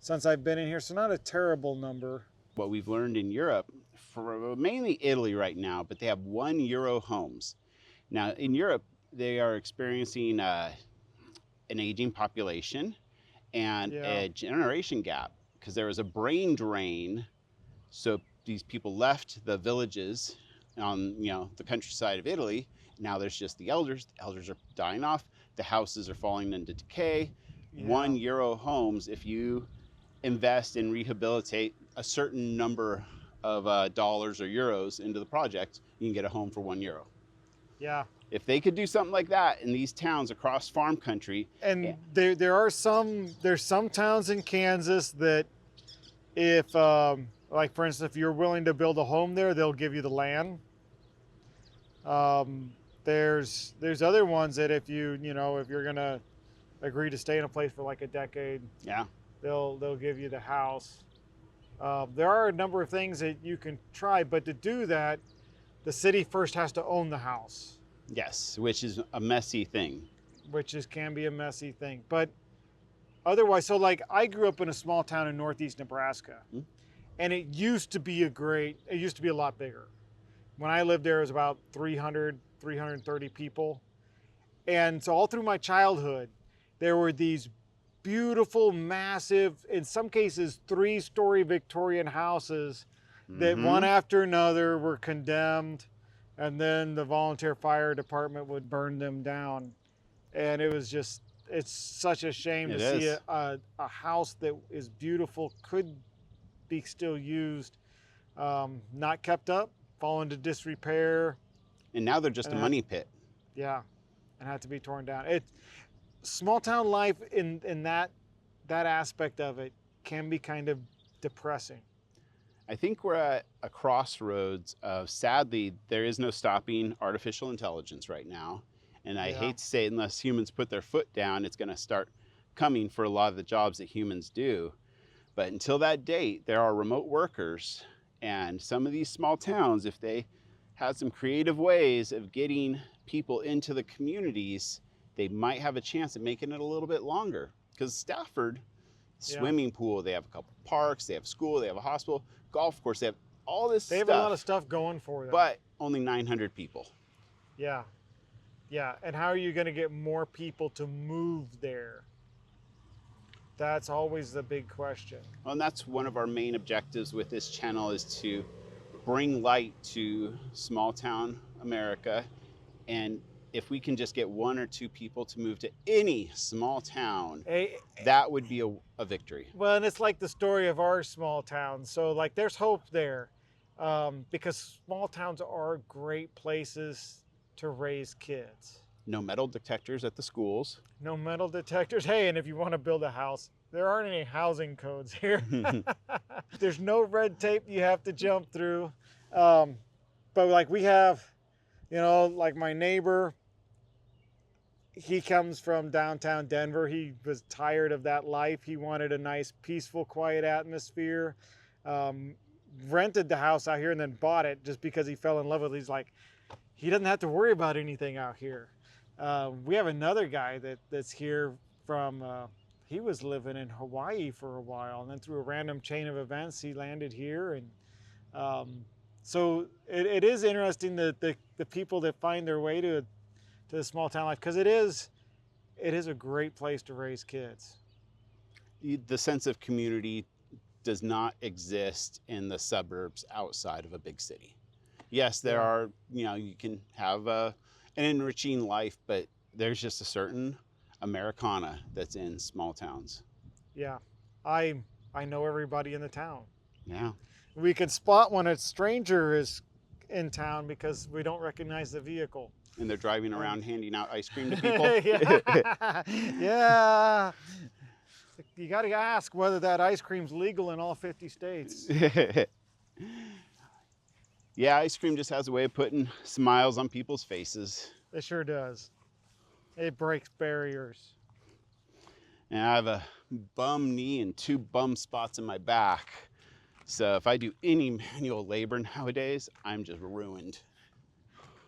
since I've been in here. So not a terrible number. What we've learned in Europe, for mainly Italy right now, but they have €1 homes. Now in Europe, they are experiencing an aging population and a generation gap because there was a brain drain. So these people left the villages on, you know, the countryside of Italy. Now there's just the elders. The elders are dying off. The houses are falling into decay. Yeah. €1 homes, if you invest and rehabilitate a certain number of dollars or euros into the project, you can get a home for €1. Yeah. If they could do something like that in these towns across farm country. And there's some towns in Kansas that if, like for instance, if you're willing to build a home there, they'll give you the land. There's other ones that if you're gonna agree to stay in a place for like a decade, yeah, they'll give you the house. There are a number of things that you can try, but to do that, the city first has to own the house. Yes, which is a messy thing. Can be a messy thing, but otherwise, so like I grew up in a small town in northeast Nebraska. Mm-hmm. And it used to be a lot bigger. When I lived there, it was about 330 people. And so all through my childhood, there were these beautiful, massive, in some cases, 3-story Victorian houses that one after another were condemned. And then the volunteer fire department would burn them down. And it was just, it's such a shame to see a house that is beautiful, could be still used, not kept up, fall into disrepair. And now they're just a money pit. Yeah, and had to be torn down. Small town life in that aspect of it can be kind of depressing. I think we're at a crossroads of, sadly, there is no stopping artificial intelligence right now. And I hate to say it, unless humans put their foot down, it's going to start coming for a lot of the jobs that humans do. But until that date, there are remote workers, and some of these small towns, if they had some creative ways of getting people into the communities, they might have a chance at making it a little bit longer. Because Stafford, swimming pool, they have a couple parks, they have school, they have a hospital, golf course, they have all this stuff. They have a lot of stuff going for them. But only 900 people. Yeah. And how are you going to get more people to move there? That's always the big question. Well, and that's one of our main objectives with this channel, is to bring light to small town America. And if we can just get 1 or 2 people to move to any small town, that would be a victory. Well, and it's like the story of our small town. So like there's hope there, because small towns are great places to raise kids. No metal detectors at the schools. No metal detectors. Hey, and if you want to build a house, there aren't any housing codes here. There's no red tape you have to jump through. But like we have, you know, like my neighbor, he comes from downtown Denver. He was tired of that life. He wanted a nice, peaceful, quiet atmosphere. Rented the house out here and then bought it just because he fell in love with it. He's like, he doesn't have to worry about anything out here. We have another guy that's here from, he was living in Hawaii for a while, and then through a random chain of events, he landed here. And so it is interesting that the people that find their way to the small town life, because it is a great place to raise kids. The sense of community does not exist in the suburbs outside of a big city. Yes, there are, you know, you can have an enriching life, but there's just a certain Americana that's in small towns. Yeah, I know everybody in the town. Yeah. We can spot when a stranger is in town because we don't recognize the vehicle. And they're driving around handing out ice cream to people. Yeah. You got to ask whether that ice cream's legal in all 50 states. Yeah, ice cream just has a way of putting smiles on people's faces. It sure does. It breaks barriers. And I have a bum knee and 2 bum spots in my back. So if I do any manual labor nowadays, I'm just ruined.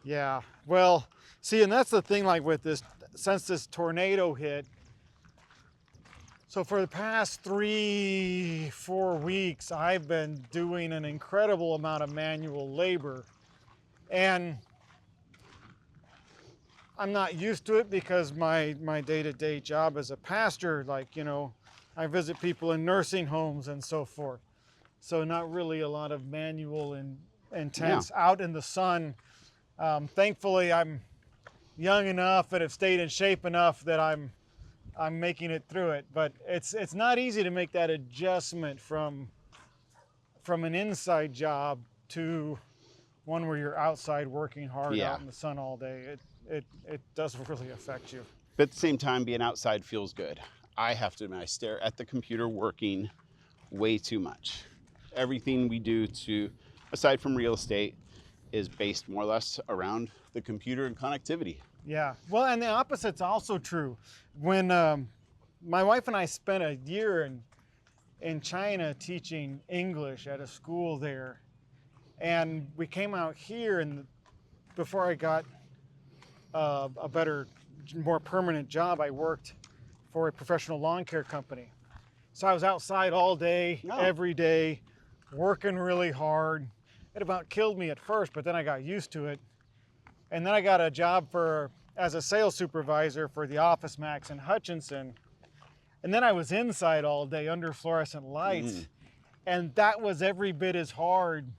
Yeah, well, see, and that's the thing, like with this, since this tornado hit, so for the past 3-4 weeks, I've been doing an incredible amount of manual labor. And I'm not used to it because my day-to-day job as a pastor, like, you know, I visit people in nursing homes and so forth. So not really a lot of manual and intense out in the sun. Thankfully, I'm young enough and have stayed in shape enough that I'm making it through it. But it's not easy to make that adjustment from an inside job to one where you're outside working hard out in the sun all day. It does really affect you. But at the same time, being outside feels good. I have to admit, I stare at the computer working way too much. Everything we do aside from real estate, is based more or less around the computer and connectivity. Yeah, well, and the opposite's also true. When my wife and I spent a year in China teaching English at a school there, and we came out here, and before I got a better, more permanent job, I worked for a professional lawn care company. So I was outside all day, every day, working really hard. It about killed me at first, but then I got used to it. And then I got a job as a sales supervisor for the Office Max in Hutchinson. And then I was inside all day under fluorescent lights. And that was every bit as hard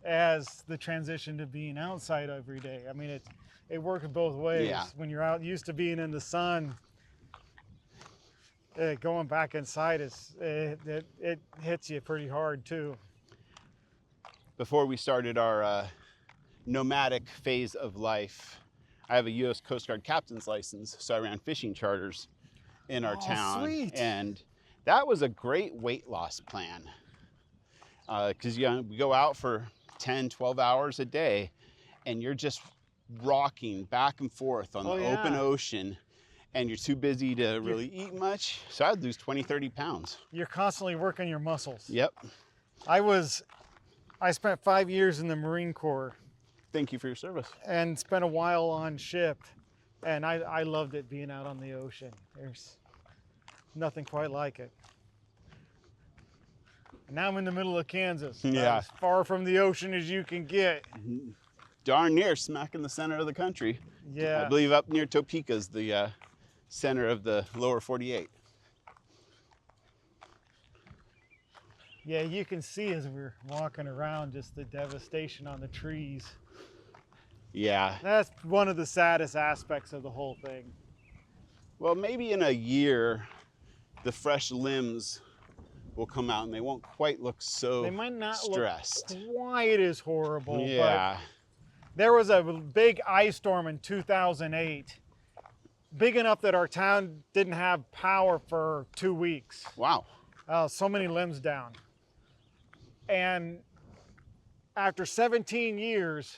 as the transition to being outside every day. I mean, it works both ways. Yeah. When you're out used to being in the sun, going back inside it hits you pretty hard too. Before we started our nomadic phase of life, I have a U.S. Coast Guard captain's license, so I ran fishing charters in our town. Sweet. And that was a great weight loss plan. Because we go out for 10, 12 hours a day, and you're just rocking back and forth on the open ocean, and you're too busy to really eat much. So I'd lose 20, 30 pounds. You're constantly working your muscles. Yep. I spent 5 years in the Marine Corps. Thank you for your service. And spent a while on ship. And I loved it being out on the ocean. There's nothing quite like it. Now I'm in the middle of Kansas. Yeah. As far from the ocean as you can get. Darn near smack in the center of the country. Yeah. I believe up near Topeka's the center of the lower 48. Yeah, you can see as we're walking around just the devastation on the trees. Yeah. That's one of the saddest aspects of the whole thing. Well, maybe in a year, the fresh limbs will come out and they won't quite look so They might not stressed. look quite as horrible. Yeah. But there was a big ice storm in 2008, big enough that our town didn't have power for 2 weeks. Wow. So many limbs down. And after 17 years,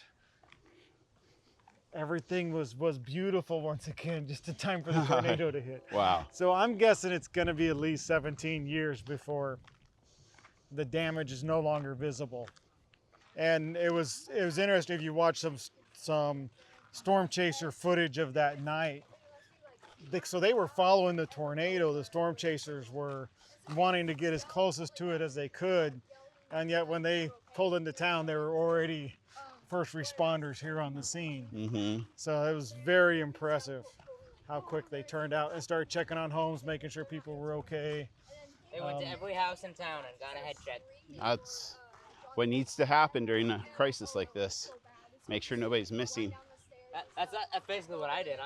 everything was beautiful once again, just in time for the tornado to hit. Wow. So I'm guessing it's going to be at least 17 years before the damage is no longer visible. And it was interesting if you watch some storm chaser footage of that night. So they were following the tornado. The storm chasers were wanting to get as closest to it as they could, and yet when they pulled into town, there were already first responders here on the scene. Mm-hmm. So it was very impressive how quick they turned out and started checking on homes, making sure people were okay. They went to every house in town and got a head check. That's what needs to happen during a crisis like this. Make sure nobody's missing. That's basically what I did.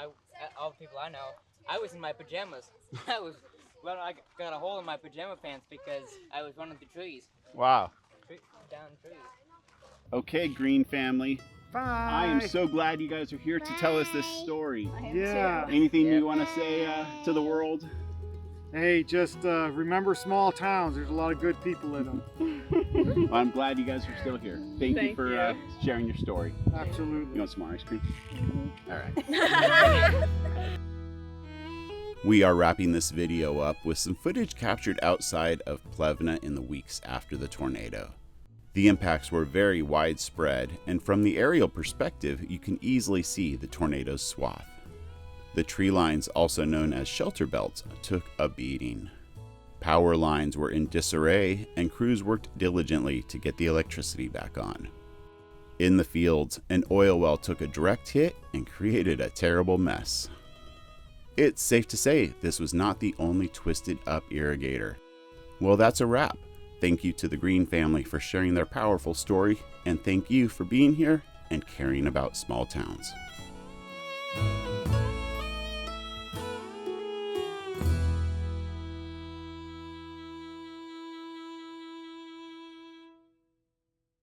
All the people I know, I was in my pajamas. I got a hole in my pajama pants because I was running through trees. Wow. Down trees. Okay, Green family. Bye. I am so glad you guys are here to tell us this story. Yeah. Anything you want to say to the world? Hey, just remember small towns. There's a lot of good people in them. Well, I'm glad you guys are still here. Thank you for sharing your story. Absolutely. You want some more ice cream? All right. We are wrapping this video up with some footage captured outside of Plevna in the weeks after the tornado. The impacts were very widespread, and from the aerial perspective, you can easily see the tornado's swath. The tree lines, also known as shelter belts, took a beating. Power lines were in disarray, and crews worked diligently to get the electricity back on. In the fields, an oil well took a direct hit and created a terrible mess. It's safe to say this was not the only twisted up irrigator. Well, that's a wrap. Thank you to the Green family for sharing their powerful story, and thank you for being here and caring about small towns.